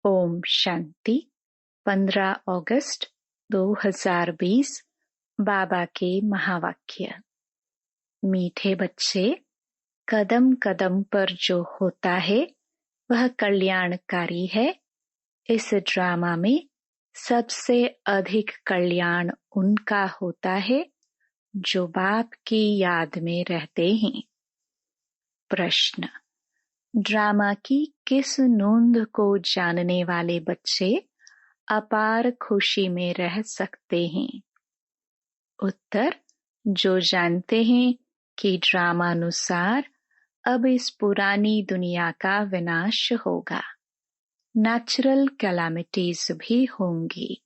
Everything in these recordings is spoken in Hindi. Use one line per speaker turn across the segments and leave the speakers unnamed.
ओम शांति। 15 अगस्त 2020 बाबा के महावाक्य। मीठे बच्चे, कदम कदम पर जो होता है वह कल्याणकारी है। इस ड्रामा में सबसे अधिक कल्याण उनका होता है जो बाप की याद में रहते हैं। प्रश्न: ड्रामा की किस नोंद को जानने वाले बच्चे अपार खुशी में रह सकते हैं? उत्तर: जो जानते हैं कि ड्रामानुसार अब इस पुरानी दुनिया का विनाश होगा। नेचुरल कैलामिटीज भी होंगी,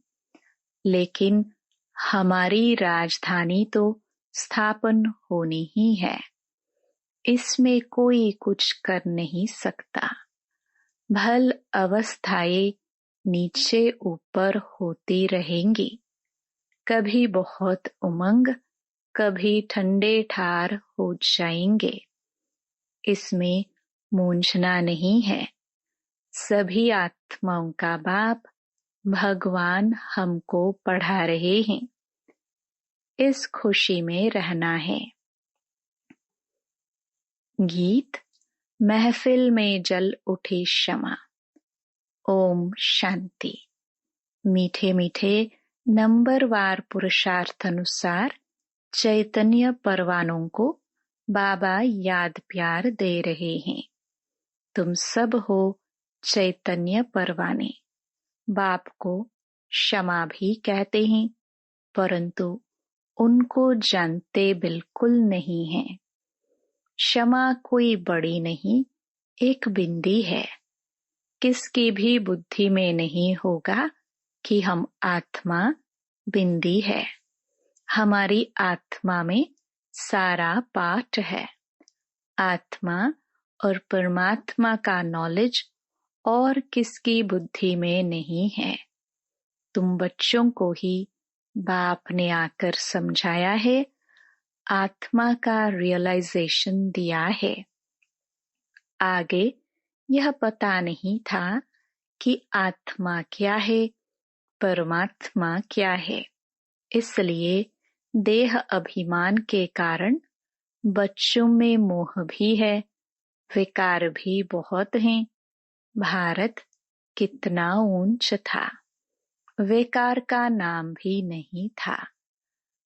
लेकिन हमारी राजधानी तो स्थापन होनी ही है। इसमें कोई कुछ कर नहीं सकता। भल अवस्थाएं नीचे ऊपर होती रहेंगी, कभी बहुत उमंग, कभी ठंडे ठार हो जाएंगे। इसमें मूंझना नहीं है। सभी आत्माओं का बाप भगवान हमको पढ़ा रहे हैं। इस खुशी में रहना है। गीत: महफिल में जल उठी क्षमा। ओम शांति। मीठे मीठे नंबरवार पुरुषार्थ अनुसार चैतन्य परवानों को बाबा याद प्यार दे रहे हैं। तुम सब हो चैतन्य परवाने। बाप को क्षमा भी कहते हैं, परंतु उनको जानते बिल्कुल नहीं है। क्षमा कोई बड़ी नहीं, एक बिंदी है। किसकी भी बुद्धि में नहीं होगा कि हम आत्मा बिंदी है। हमारी आत्मा में सारा पाठ है। आत्मा और परमात्मा का नॉलेज और किसकी बुद्धि में नहीं है। तुम बच्चों को ही बाप ने आकर समझाया है, आत्मा का रियलाइजेशन दिया है। आगे यह पता नहीं था कि आत्मा क्या है, परमात्मा क्या है। इसलिए देह अभिमान के कारण बच्चों में मोह भी है, विकार भी बहुत हैं। भारत कितना ऊंच था। विकार का नाम भी नहीं था।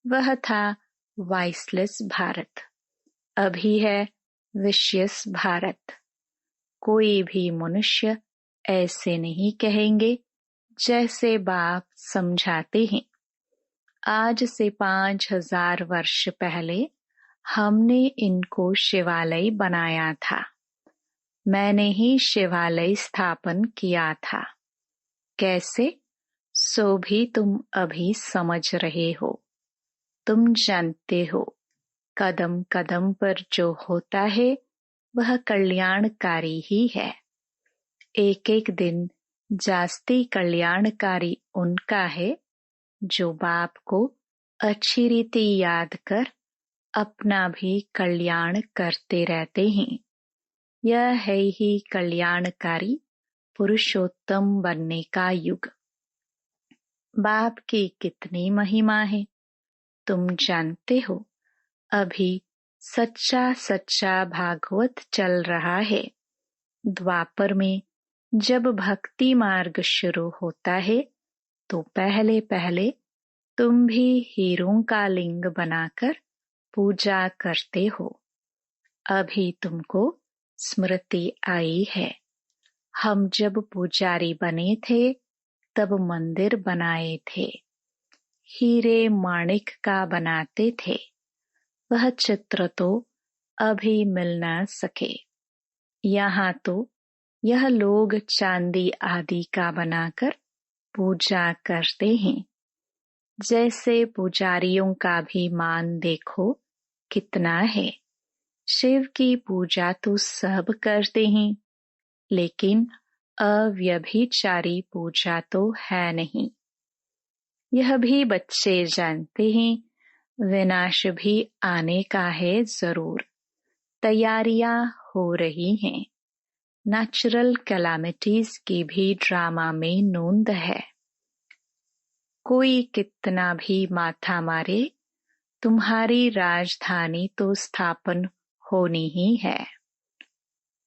वह था वाइसलेस भारत। अभी है विशियस भारत। कोई भी मनुष्य ऐसे नहीं कहेंगे जैसे बाप समझाते हैं। आज से 5000 वर्ष पहले हमने इनको शिवालय बनाया था। मैंने ही शिवालय स्थापन किया था। कैसे? सो भी तुम अभी समझ रहे हो। तुम जानते हो, कदम कदम पर जो होता है वह कल्याणकारी ही है। एक एक दिन जास्ती कल्याणकारी उनका है जो बाप को अच्छी रीति याद कर अपना भी कल्याण करते रहते हैं। यह है ही कल्याणकारी पुरुषोत्तम बनने का युग। बाप की कितनी महिमा है तुम जानते हो। अभी सच्चा सच्चा भागवत चल रहा है। द्वापर में जब भक्ति मार्ग शुरू होता है तो पहले पहले तुम भी हीरों का लिंग बनाकर पूजा करते हो। अभी तुमको स्मृति आई है। हम जब पुजारी बने थे तब मंदिर बनाए थे। हीरे माणिक का बनाते थे। वह चित्र तो अभी मिल न सके। यहाँ तो यह लोग चांदी आदि का बनाकर पूजा करते हैं। जैसे पुजारियों का भी मान देखो कितना है। शिव की पूजा तो सब करते हैं, लेकिन अव्यभिचारी पूजा तो है नहीं। यह भी बच्चे जानते हैं, विनाश भी आने का है जरूर। तैयारियां हो रही हैं। नेचुरल कैलामिटीज की भी ड्रामा में नोंद है। कोई कितना भी माथा मारे, तुम्हारी राजधानी तो स्थापन होनी ही है।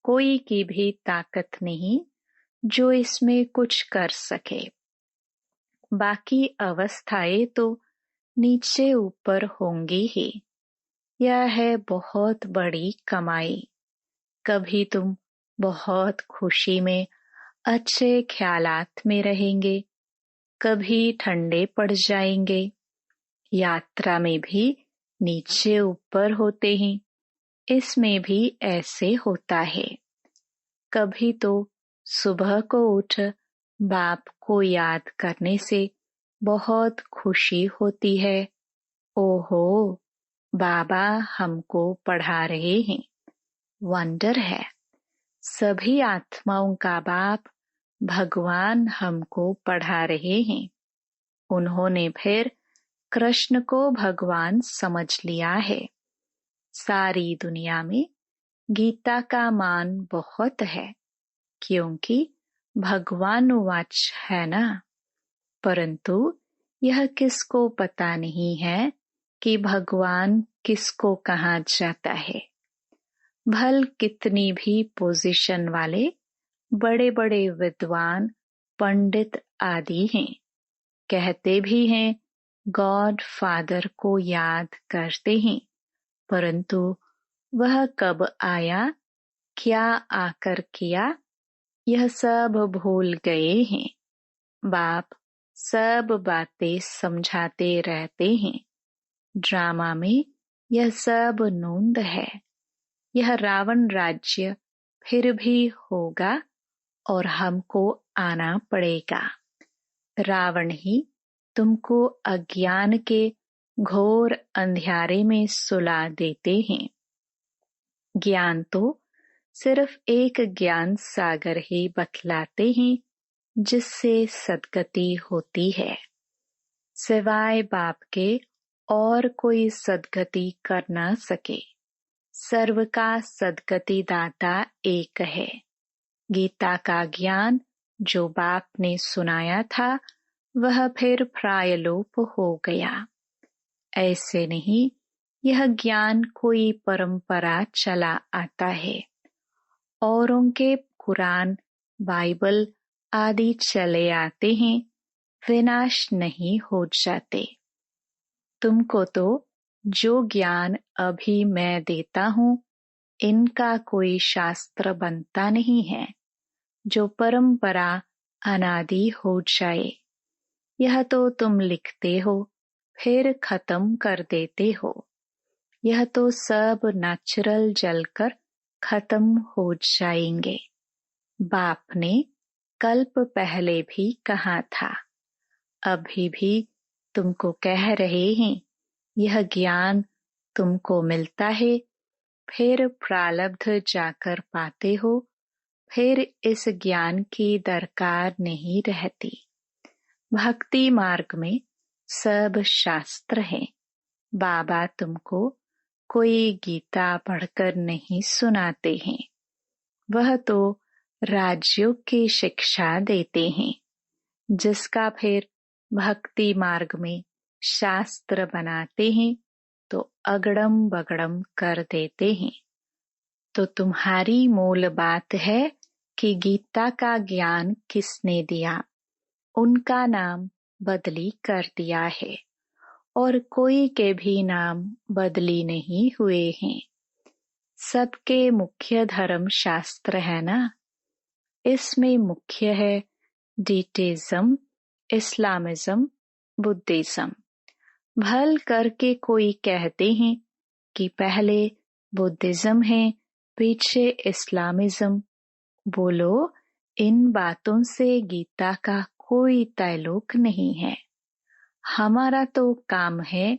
कोई की भी ताकत नहीं जो इसमें कुछ कर सके। बाकी अवस्थाएं तो नीचे ऊपर होंगी ही। यह है बहुत बड़ी कमाई। कभी तुम बहुत खुशी में, अच्छे ख्यालात में रहेंगे, कभी ठंडे पड़ जाएंगे। यात्रा में भी नीचे ऊपर होते हैं। इसमें भी ऐसे होता है। कभी तो सुबह को उठ बाप को याद करने से बहुत खुशी होती है। ओहो, बाबा हमको पढ़ा रहे हैं। वंडर है। सभी आत्माओं का बाप भगवान हमको पढ़ा रहे हैं। उन्होंने फिर कृष्ण को भगवान समझ लिया है। सारी दुनिया में गीता का मान बहुत है, क्योंकि भगवान वाच है ना। परंतु यह किसको पता नहीं है कि भगवान किसको कहा जाता है। भल कितनी भी पोजीशन वाले बड़े बड़े विद्वान, पंडित आदि हैं, कहते भी हैं गॉड फादर को याद करते हैं, परंतु वह कब आया, क्या आकर किया, यह सब भूल गए हैं। बाप सब बातें समझाते रहते हैं। ड्रामा में यह सब नोंद है। यह रावण राज्य फिर भी होगा और हमको आना पड़ेगा। रावण ही तुमको अज्ञान के घोर अंधियारे में सुला देते हैं। ज्ञान तो सिर्फ एक ज्ञान सागर ही बतलाते हैं, जिससे सद्गति होती है। सिवाय बाप के और कोई सद्गति कर ना सके। सर्व का सद्गति दाता एक है। गीता का ज्ञान जो बाप ने सुनाया था, वह फिर प्रायलोप हो गया। ऐसे नहीं, यह ज्ञान कोई परंपरा चला आता है। औरों के कुरान, बाइबल आदि चले आते हैं, विनाश नहीं हो जाते। तुमको तो जो ज्ञान अभी मैं देता हूँ, इनका कोई शास्त्र बनता नहीं है जो परंपरा अनादि हो जाए। यह तो तुम लिखते हो, फिर खत्म कर देते हो। यह तो सब नेचुरल जलकर खत्म हो जाएंगे। बाप ने कल्प पहले भी कहा था, अभी भी तुमको कह रहे हैं। यह ज्ञान तुमको मिलता है, फिर प्रारब्ध जाकर पाते हो, फिर इस ज्ञान की दरकार नहीं रहती। भक्ति मार्ग में सब शास्त्र हैं। बाबा तुमको कोई गीता पढ़कर नहीं सुनाते हैं। वह तो राजयोग की शिक्षा देते हैं, जिसका फिर भक्ति मार्ग में शास्त्र बनाते हैं तो अगड़म बगड़म कर देते हैं। तो तुम्हारी मूल बात है कि गीता का ज्ञान किसने दिया। उनका नाम बदली कर दिया है और कोई के भी नाम बदली नहीं हुए हैं। सबके मुख्य धर्म शास्त्र है ना। इसमें मुख्य है डीटेज्म, इस्लामिज्म, बुद्धिज्म। भल करके कोई कहते हैं कि पहले बुद्धिज्म है, पीछे इस्लामिज्म। बोलो, इन बातों से गीता का कोई ताल्लुक नहीं है। हमारा तो काम है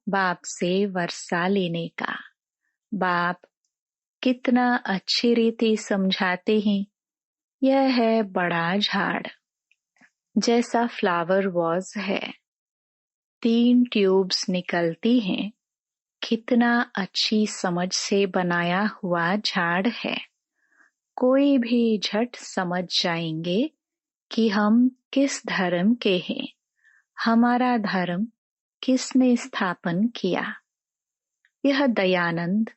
बाप से वर्षा लेने का। बाप कितना अच्छी रीति समझाते हैं। यह है बड़ा झाड़, जैसा फ्लावर वॉज है। 3 ट्यूब्स निकलती हैं। कितना अच्छी समझ से बनाया हुआ झाड़ है। कोई भी झट समझ जाएंगे कि हम किस धर्म के हैं, हमारा धर्म किसने स्थापन किया। यह दयानंद,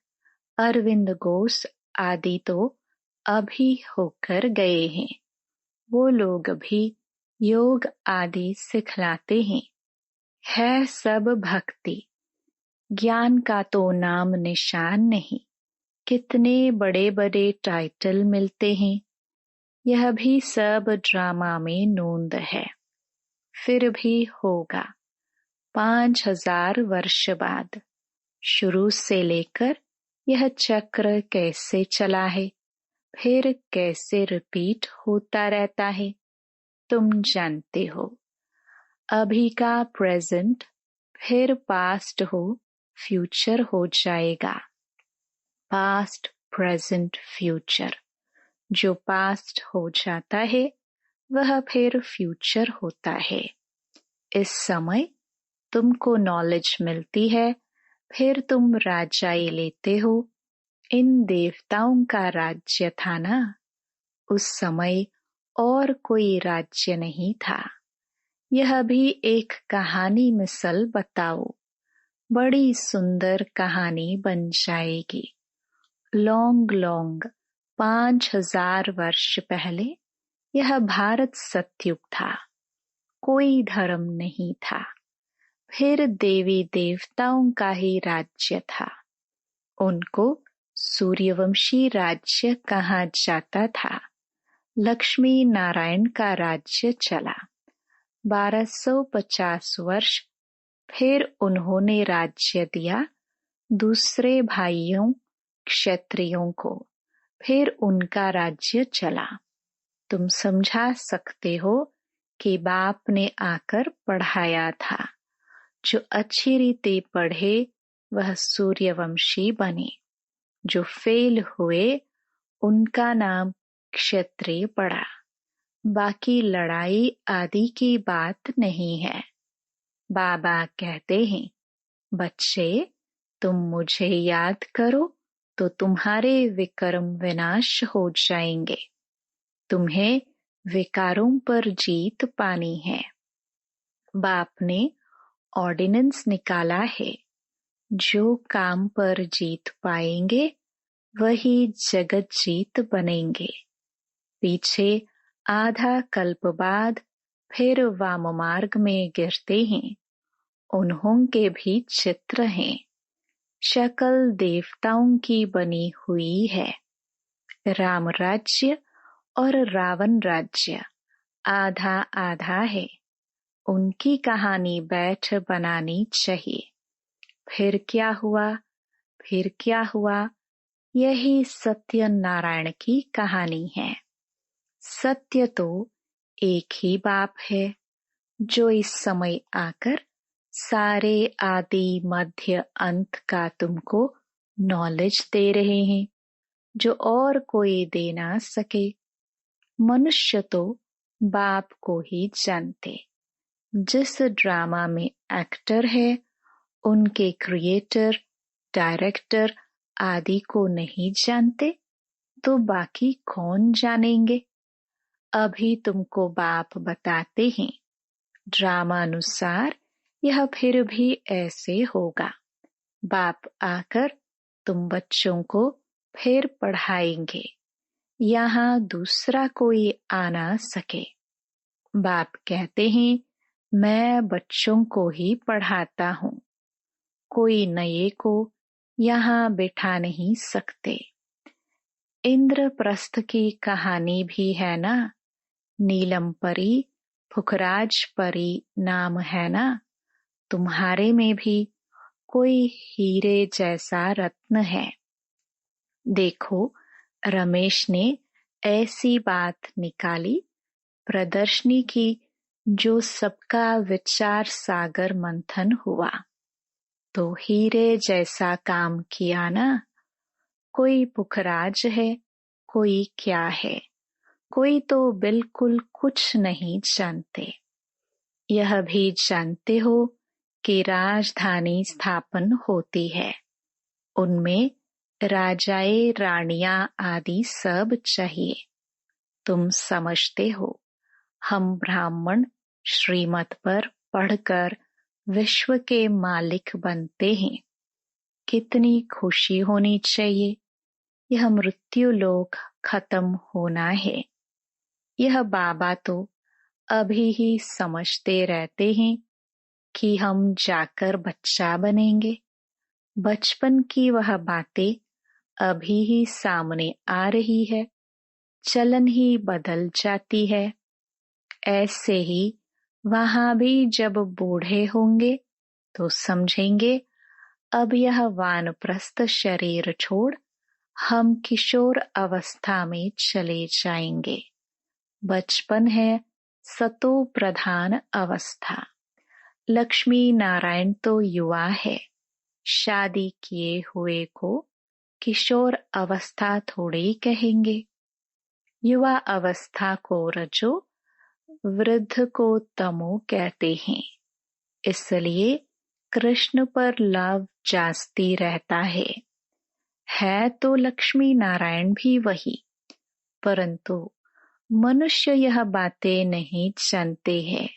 अरविंद घोष आदि तो अभी होकर गए हैं। वो लोग भी योग आदि सिखलाते हैं। है सब भक्ति, ज्ञान का तो नाम निशान नहीं। कितने बड़े बड़े टाइटल मिलते हैं, यह भी सब ड्रामा में नोंद है। फिर भी होगा 5000 वर्ष बाद। शुरू से लेकर यह चक्र कैसे चला है, फिर कैसे रिपीट होता रहता है, तुम जानते हो। अभी का प्रेजेंट फिर पास्ट हो, फ्यूचर हो जाएगा। Past, present, future. जो पास्ट हो जाता है वह फिर फ्यूचर होता है। इस समय तुमको नॉलेज मिलती है, फिर तुम राजाई लेते हो। इन देवताओं का राज्य था ना, उस समय और कोई राज्य नहीं था। यह भी एक कहानी मिसल बताओ, बड़ी सुंदर कहानी बन जाएगी। लॉन्ग लॉन्ग 5000 वर्ष पहले यह भारत सतयुग था, कोई धर्म नहीं था। फिर देवी देवताओं का ही राज्य था। उनको सूर्यवंशी राज्य कहा जाता था। लक्ष्मी नारायण का राज्य चला 1250 वर्ष। फिर उन्होंने राज्य दिया दूसरे भाइयों क्षत्रियों को, फिर उनका राज्य चला। तुम समझा सकते हो कि बाप ने आकर पढ़ाया था। जो अच्छी रीति पढ़े वह सूर्यवंशी बने, जो फेल हुए उनका नाम क्षत्रिय पड़ा। बाकी लड़ाई आदि की बात नहीं है। बाबा कहते हैं, बच्चे तुम मुझे याद करो तो तुम्हारे विकर्म विनाश हो जाएंगे। तुम्हें विकारों पर जीत पानी है। बाप ने ऑर्डिनेंस निकाला है, जो काम पर जीत पाएंगे वही जगत जीत बनेंगे। पीछे आधा कल्प बाद फिर वाम मार्ग में गिरते हैं। उन्हों के भी चित्र हैं। शक्ल देवताओं की बनी हुई है। राम राज्य और रावण राज्य आधा आधा है। उनकी कहानी बैठ बनानी चाहिए। फिर क्या हुआ, फिर क्या हुआ, यही सत्यनारायण की कहानी है। सत्य तो एक ही बाप है, जो इस समय आकर सारे आदि मध्य अंत का तुमको नॉलेज दे रहे हैं, जो और कोई दे ना सके। मनुष्य तो बाप को ही जानते। जिस ड्रामा में एक्टर है, उनके क्रिएटर, डायरेक्टर आदि को नहीं जानते तो बाकी कौन जानेंगे। अभी तुमको बाप बताते हैं, ड्रामा अनुसार यह फिर भी ऐसे होगा। बाप आकर तुम बच्चों को फिर पढ़ाएंगे, यहाँ दूसरा कोई आ ना सके। बाप कहते हैं, मैं बच्चों को ही पढ़ाता हूँ, कोई नए को यहाँ बिठा नहीं सकते। इंद्रप्रस्थ की कहानी भी है ना, नीलम परी, फुकराज परी नाम है ना। तुम्हारे में भी कोई हीरे जैसा रत्न है। देखो, रमेश ने ऐसी बात निकाली प्रदर्शनी की, जो सबका विचार सागर मंथन हुआ तो हीरे जैसा काम किया ना। कोई पुखराज है, कोई क्या है, कोई तो बिल्कुल कुछ नहीं जानते। यह भी जानते हो कि राजधानी स्थापन होती है, उनमें राजाए रानियां आदि सब चाहिए। तुम समझते हो हम ब्राह्मण श्रीमत पर पढ़कर विश्व के मालिक बनते हैं। कितनी खुशी होनी चाहिए। यह मृत्यु लोक खत्म होना है। यह बाबा तो अभी ही समझते रहते हैं कि हम जाकर बच्चा बनेंगे। बचपन की वह बातें अभी ही सामने आ रही है। चलन ही बदल जाती है। ऐसे ही वहां भी जब बूढ़े होंगे तो समझेंगे अब यह वानप्रस्थ शरीर छोड़ हम किशोर अवस्था में चले जाएंगे। बचपन है सतो प्रधान अवस्था। लक्ष्मी नारायण तो युवा है। शादी किए हुए को किशोर अवस्था थोड़े कहेंगे। युवा अवस्था को रजो, वृद्ध को तमो कहते हैं। इसलिए कृष्ण पर लव जास्ती रहता है तो लक्ष्मी नारायण भी वही, परंतु मनुष्य यह बातें नहीं जानते हैं।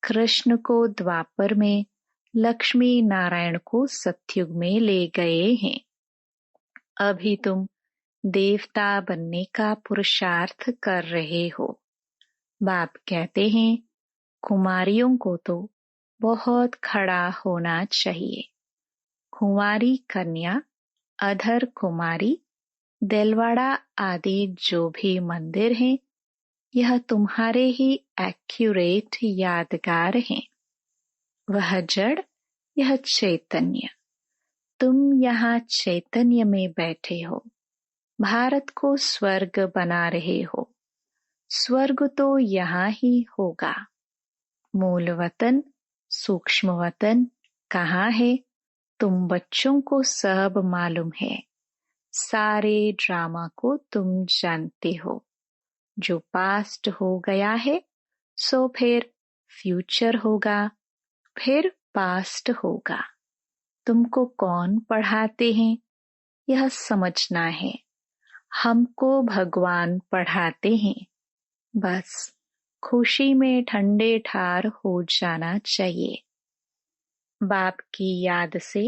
कृष्ण को द्वापर में, लक्ष्मी नारायण को सतयुग में ले गए हैं। अभी तुम देवता बनने का पुरुषार्थ कर रहे हो। बाप कहते हैं कुमारियों को तो बहुत खड़ा होना चाहिए। कुंवारी कन्या, अधर कुमारी, देलवाड़ा आदि जो भी मंदिर हैं, यह तुम्हारे ही एक्यूरेट यादगार हैं। वह जड़, यह चैतन्य। तुम यहाँ चैतन्य में बैठे हो। भारत को स्वर्ग बना रहे हो। स्वर्ग तो यहाँ ही होगा। मूल वतन, सूक्ष्म वतन कहाँ है? तुम बच्चों को सब मालूम है। सारे ड्रामा को तुम जानते हो। जो पास्ट हो गया है सो फिर फ्यूचर होगा, फिर पास्ट होगा। तुमको कौन पढ़ाते हैं यह समझना है। हमको भगवान पढ़ाते हैं। बस खुशी में ठंडे ठार हो जाना चाहिए। बाप की याद से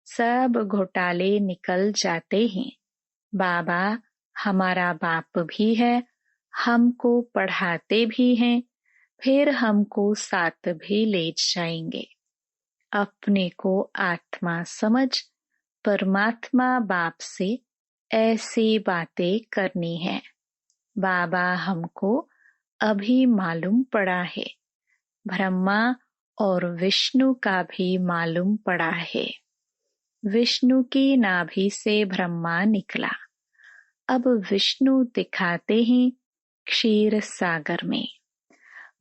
सब घोटाले निकल जाते हैं। बाबा हमारा बाप भी है, हमको पढ़ाते भी हैं, फिर हमको साथ भी ले जाएंगे। अपने को आत्मा समझ परमात्मा बाप से ऐसी बातें करनी है। बाबा हमको अभी मालूम पड़ा है। ब्रह्मा और विष्णु का भी मालूम पड़ा है। विष्णु की नाभि से ब्रह्मा निकला। अब विष्णु दिखाते हैं क्षीर सागर में।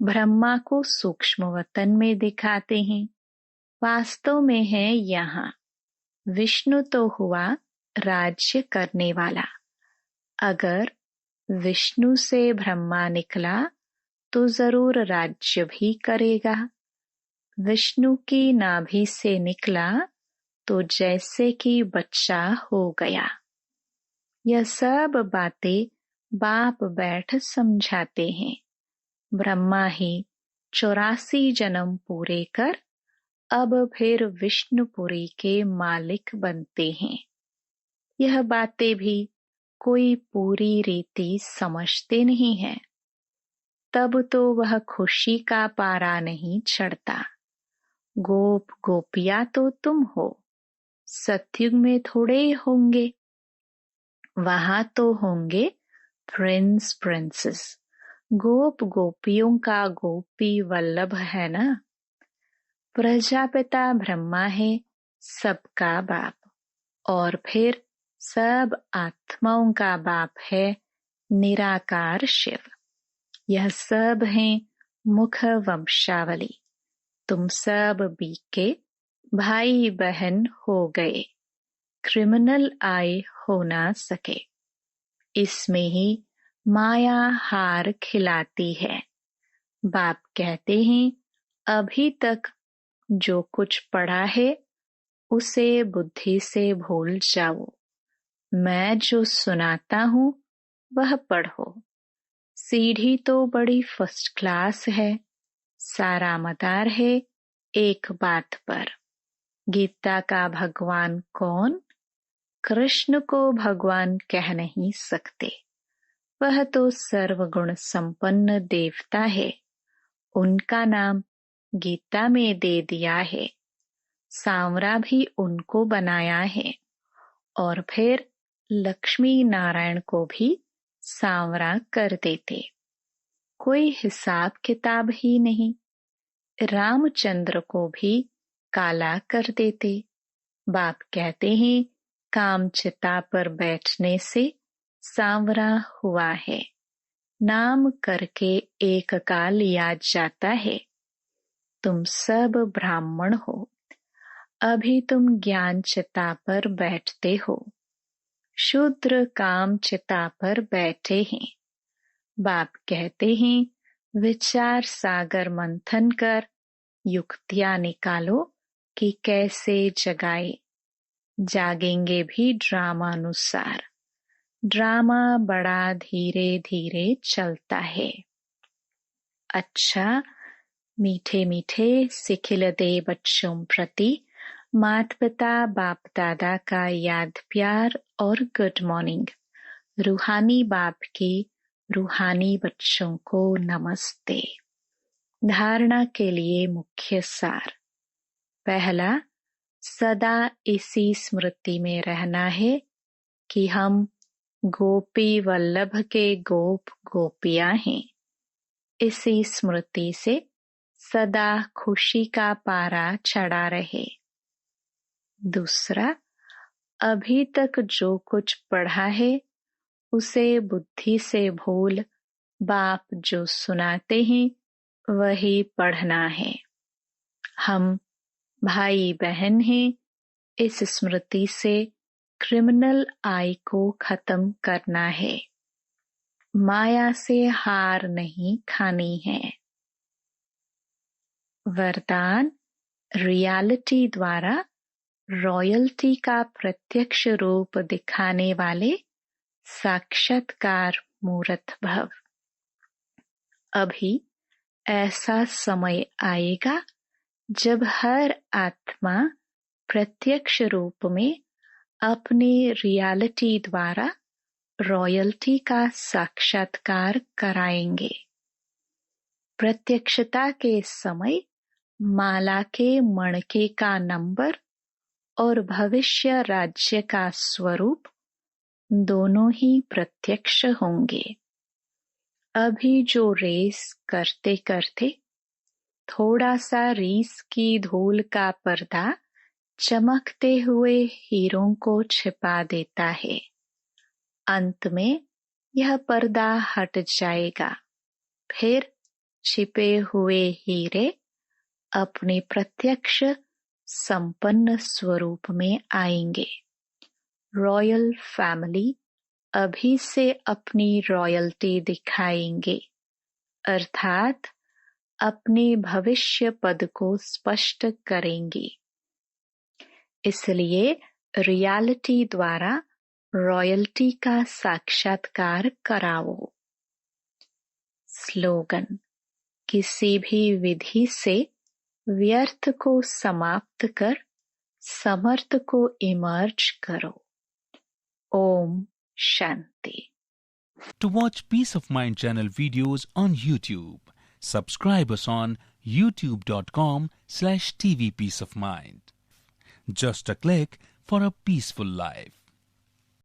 ब्रह्मा को सूक्ष्म वतन में दिखाते हैं। वास्तव में है यहाँ। विष्णु तो हुआ राज्य करने वाला। अगर विष्णु से ब्रह्मा निकला तो जरूर राज्य भी करेगा। विष्णु की नाभि से निकला तो जैसे कि बच्चा हो गया। यह सब बातें बाप बैठ समझाते हैं। ब्रह्मा ही 84 जन्म पूरे कर अब फिर विष्णुपुरी के मालिक बनते हैं। यह बातें भी कोई पूरी रीति समझते नहीं है। तब तो वह खुशी का पारा नहीं चढ़ता। गोप गोपिया तो तुम हो। सतयुग में थोड़े होंगे। वहां तो होंगे प्रिंस प्रिंसेस। गोप गोपियों का गोपी वल्लभ है ना। प्रजापिता ब्रह्मा है सबका बाप, और फिर सब आत्माओं का बाप है निराकार शिव। यह सब हैं मुख वंशावली। तुम सब बीके भाई बहन हो गए। क्रिमिनल आए हो ना सके। इसमें ही माया हार खिलाती है। बाप कहते हैं अभी तक जो कुछ पढ़ा है उसे बुद्धि से भूल जाओ। मैं जो सुनाता हूँ वह पढ़ो। सीढ़ी तो बड़ी फर्स्ट क्लास है, सारा मदार है एक बात पर। गीता का भगवान कौन? कृष्ण को भगवान कह नहीं सकते, वह तो सर्वगुण संपन्न देवता है। उनका नाम गीता में दे दिया है। सांवरा भी उनको बनाया है और फिर लक्ष्मी नारायण को भी सांवरा कर देते। कोई हिसाब किताब ही नहीं। रामचंद्र को भी काला कर देते। बाप कहते हैं काम चिता पर बैठने से सांवरा हुआ है। नाम करके एक काल याद जाता है। तुम सब ब्राह्मण हो, अभी तुम ज्ञान चिता पर बैठते हो। शूद्र काम चिता पर बैठे हैं। बाप कहते हैं विचार सागर मंथन कर युक्तियां निकालो कि कैसे जगाए। जागेंगे भी ड्रामानुसार। ड्रामा बड़ा धीरे धीरे चलता है। अच्छा, मीठे मीठे सिखिल दे बच्चों प्रति माता पिता बाप दादा का याद प्यार और गुड मॉर्निंग। रूहानी बाप की रूहानी बच्चों को नमस्ते। धारणा के लिए मुख्य सार। पहला, सदा इसी स्मृति में रहना है कि हम गोपी वल्लभ के गोप गोपियां हैं। इसी स्मृति से सदा खुशी का पारा चढ़ा रहे। दूसरा, अभी तक जो कुछ पढ़ा है उसे बुद्धि से भूल बाप जो सुनाते हैं वही पढ़ना है। हम भाई बहन हैं। इस स्मृति से क्रिमिनल आई को खत्म करना है। माया से हार नहीं खानी है। वरदान, रियलिटी द्वारा रॉयल्टी का प्रत्यक्ष रूप दिखाने वाले साक्षात्कार मूर्त भव। अभी ऐसा समय आएगा जब हर आत्मा प्रत्यक्ष रूप में अपनी रियलिटी द्वारा रॉयल्टी का साक्षात्कार कराएंगे। प्रत्यक्षता के समय माला के मणके का नंबर और भविष्य राज्य का स्वरूप दोनों ही प्रत्यक्ष होंगे। अभी जो रेस करते करते थोड़ा सा रीस की धूल का पर्दा चमकते हुए हीरों को छिपा देता है, अंत में यह पर्दा हट जाएगा। फिर छिपे हुए हीरे अपने प्रत्यक्ष संपन्न स्वरूप में आएंगे। रॉयल फैमिली अभी से अपनी रॉयल्टी दिखाएंगे, अर्थात अपने भविष्य पद को स्पष्ट करेंगे। इसलिए रियलिटी द्वारा रॉयल्टी का साक्षात्कार कराओ। स्लोगन, किसी भी विधि से व्यर्थ को समाप्त कर समर्थ को इमर्ज करो। Om Shanti.
To watch Peace of Mind channel videos on YouTube, subscribe us on youtube.com/tvpeaceofmind. Just a click for a peaceful life.